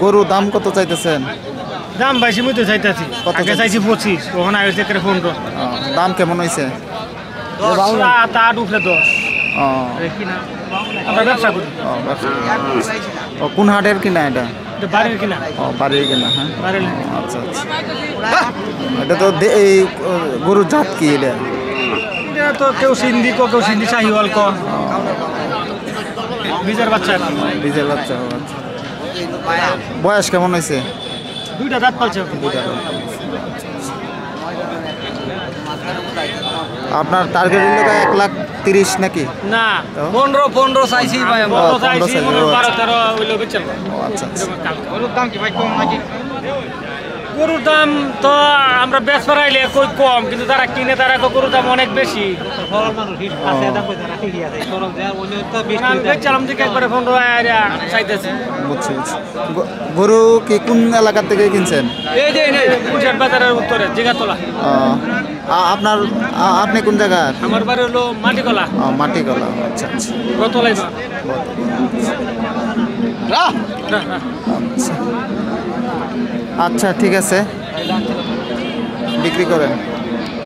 গরু দাম কত চাইতেছেন? দাম বেশি মতো চাইতেছি, আগে চাইছি 25, ওখানে আইছে 15। দাম কেমন হয়েছে? তার উপরে 10। আমরা ব্যবসা করি। কোন হাটের কিনা এটা? বাড়ির কিনা। বাড়ির কিনা, হ্যাঁ। বাড়ির। আচ্ছা আচ্ছা। এটা তো এই গরুর জাত কি এটা? এটা তো কেউ সিন্ধি কেউ সিন্ধি শাহিওয়াল ক। বীজের বাচ্চা। বীজের বাচ্চা। বয়স কেমন হয়েছে? 2টা দাঁত পালছে। আপনার টার্গেট হলো 1,30,000 নাকি? না, 15 চাইছি ভাই। 15 চাইছি, 12-13 হইলো বেচলাম। আচ্ছা আচ্ছা। গরুর দাম কি ভাই কম নাকি? গরুর দাম তো আমরা বেচ পারাইলে কই কম, কিন্তু যারা কিনে তারা গরুর দাম অনেক বেশি। বেচলাম দিকে একবারে 15 চাইতেছি। বুঝছি। গরু কি কোন এলাকা থেকে কিনছেন? এই যে কুশিয়ার বাজারের উত্তরে জিগাতলা। আপনি কোন জায়গার? আমার বাড়ি হলো মাটিকলা। মাটিকলা, আচ্ছা আচ্ছা। গতলাই আচ্ছা ঠিক আছে, বিক্রি করেন।